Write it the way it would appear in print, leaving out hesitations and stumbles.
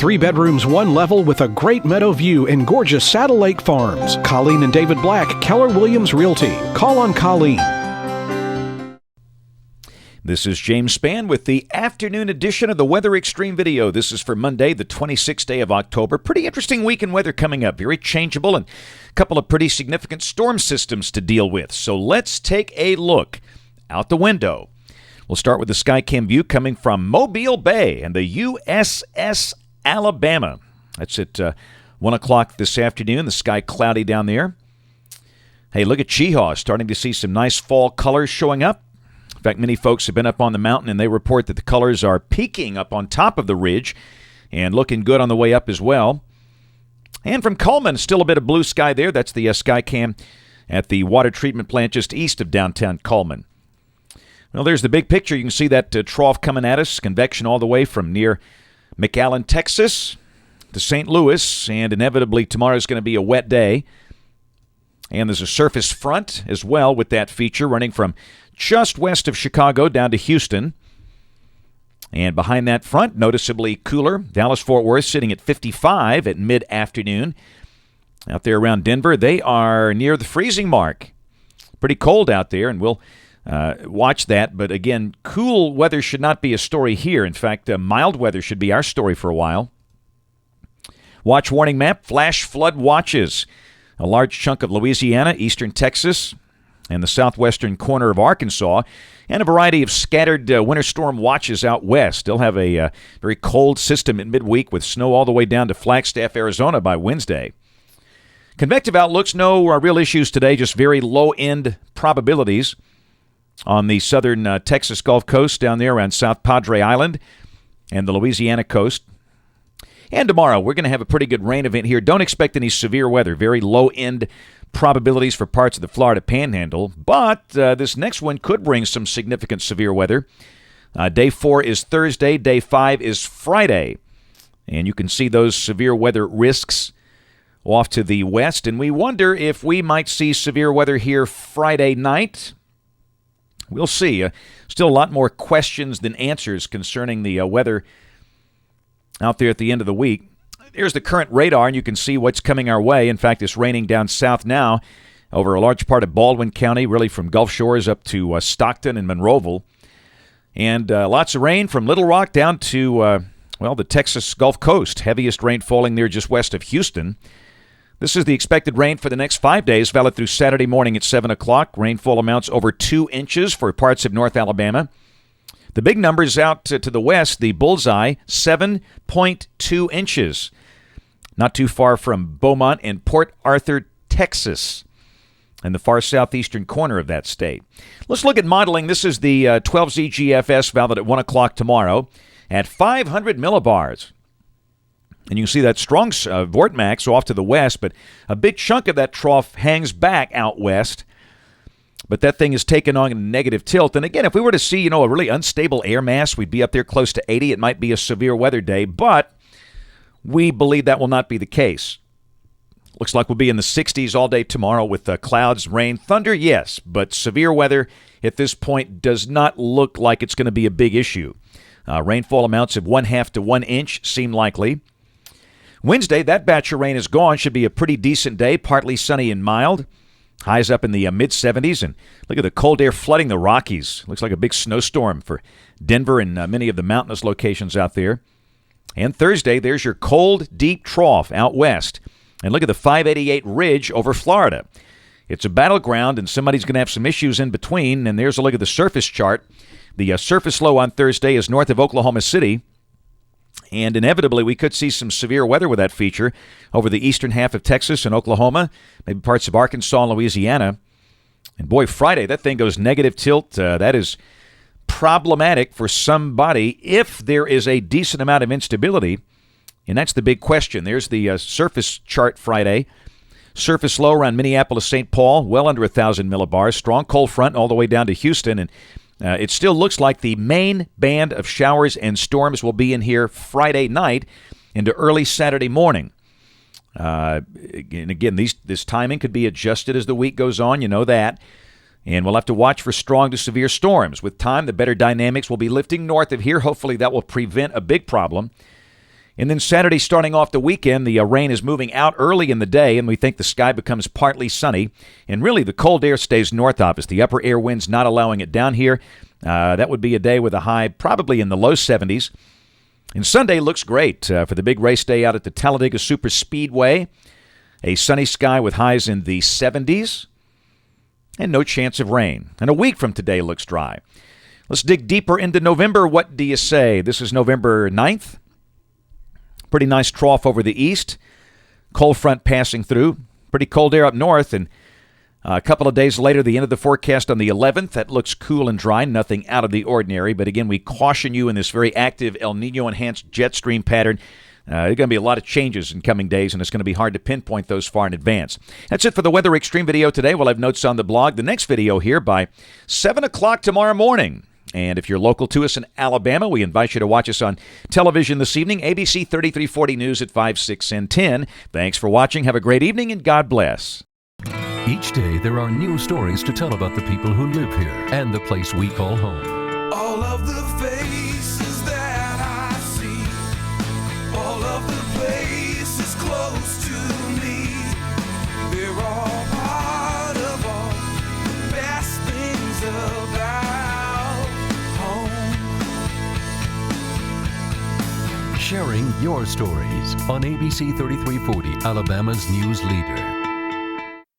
3 bedrooms, 1 level with a great meadow view and gorgeous Saddle Lake Farms. Colleen and David Black, Keller Williams Realty. Call on Colleen. This is James Spann with the afternoon edition of the Weather Xtreme video. This is for Monday, the 26th day of October. Pretty interesting week in weather coming up. Very changeable and a couple of pretty significant storm systems to deal with. So let's take a look out the window. We'll start with the Skycam view coming from Mobile Bay and the USS Alabama. That's at 1 o'clock this afternoon. The sky cloudy down there. Hey, look at Chehaw. Starting to see some nice fall colors showing up. In fact, many folks have been up on the mountain, and they report that the colors are peaking up on top of the ridge and looking good on the way up as well. And from Coleman, still a bit of blue sky there. That's the Skycam at the water treatment plant just east of downtown Coleman. Well, there's the big picture. You can see that trough coming at us, convection all the way from near McAllen, Texas to St. Louis, and inevitably tomorrow's going to be a wet day. And there's a surface front as well with that feature running from just west of Chicago down to Houston. And behind that front, noticeably cooler, Dallas-Fort Worth sitting at 55 at mid-afternoon. Out there around Denver, they are near the freezing mark. Pretty cold out there, and we'll watch that. But again, cool weather should not be a story here. In fact, mild weather should be our story for a while. Watch warning map, flash flood watches. A large chunk of Louisiana, eastern Texas, and the southwestern corner of Arkansas, and a variety of scattered winter storm watches out west. They'll have a very cold system at midweek with snow all the way down to Flagstaff, Arizona by Wednesday. Convective outlooks, no real issues today, just very low-end probabilities on the southern Texas Gulf Coast down there around South Padre Island and the Louisiana coast. And tomorrow, we're going to have a pretty good rain event here. Don't expect any severe weather. Very low-end probabilities for parts of the Florida Panhandle. But this next one could bring some significant severe weather. Day 4 is Thursday. Day 5 is Friday. And you can see those severe weather risks off to the west. And we wonder if we might see severe weather here Friday night. We'll see. Still a lot more questions than answers concerning the weather out there at the end of the week. Here's the current radar, and you can see what's coming our way. In fact, it's raining down south now over a large part of Baldwin County, really from Gulf Shores up to Stockton and Monroeville. And lots of rain from Little Rock down to, the Texas Gulf Coast. Heaviest rain falling there just west of Houston. This is the expected rain for the next 5 days, valid through Saturday morning at 7 o'clock. Rainfall amounts over 2 inches for parts of North Alabama. The big numbers out to the west, the bullseye, 7.2 inches. Not too far from Beaumont and Port Arthur, Texas, in the far southeastern corner of that state. Let's look at modeling. This is the 12Z GFS, valid at 1 o'clock tomorrow at 500 millibars. And you can see that strong vortmax off to the west, but a big chunk of that trough hangs back out west. But that thing is taken on a negative tilt. And again, if we were to see, a really unstable air mass, we'd be up there close to 80. It might be a severe weather day, but we believe that will not be the case. Looks like we'll be in the 60s all day tomorrow with clouds, rain, thunder, yes. But severe weather at this point does not look like it's going to be a big issue. Rainfall amounts of 1/2 to 1 inch seem likely. Wednesday, that batch of rain is gone. Should be a pretty decent day, partly sunny and mild. Highs up in the mid-70s, and look at the cold air flooding the Rockies. Looks like a big snowstorm for Denver and many of the mountainous locations out there. And Thursday, there's your cold, deep trough out west. And look at the 588 ridge over Florida. It's a battleground, and somebody's going to have some issues in between. And there's a look at the surface chart. The surface low on Thursday is north of Oklahoma City. And inevitably, we could see some severe weather with that feature over the eastern half of Texas and Oklahoma, maybe parts of Arkansas and Louisiana. And boy, Friday, that thing goes negative tilt. That is problematic for somebody if there is a decent amount of instability. And that's the big question. There's the surface chart Friday. Surface low around Minneapolis, St. Paul, well under 1,000 millibars. Strong cold front all the way down to Houston. And it still looks like the main band of showers and storms will be in here Friday night into early Saturday morning. And again, this timing could be adjusted as the week goes on. You know that. And we'll have to watch for strong to severe storms. With time, the better dynamics will be lifting north of here. Hopefully that will prevent a big problem. And then Saturday, starting off the weekend, the rain is moving out early in the day, and we think the sky becomes partly sunny. And really, the cold air stays north of us. The upper air wind's not allowing it down here. That would be a day with a high probably in the low 70s. And Sunday looks great for the big race day out at the Talladega Super Speedway. A sunny sky with highs in the 70s. And no chance of rain. And a week from today looks dry. Let's dig deeper into November. What do you say? This is November 9th. Pretty nice trough over the east. Cold front passing through. Pretty cold air up north. And a couple of days later, the end of the forecast on the 11th. That looks cool and dry. Nothing out of the ordinary. But again, we caution you in this very active El Nino-enhanced jet stream pattern. There are going to be a lot of changes in coming days, and it's going to be hard to pinpoint those far in advance. That's it for the Weather Extreme video today. We'll have notes on the blog. The next video here by 7 o'clock tomorrow morning. And if you're local to us in Alabama, we invite you to watch us on television this evening, ABC 3340 News at 5, 6, and 10. Thanks for watching. Have a great evening, and God bless. Each day, there are new stories to tell about the people who live here and the place we call home. All of the faces that I see, all of the places close to me, they're all part of all the best things about home. Sharing your stories on ABC 3340, Alabama's news leader.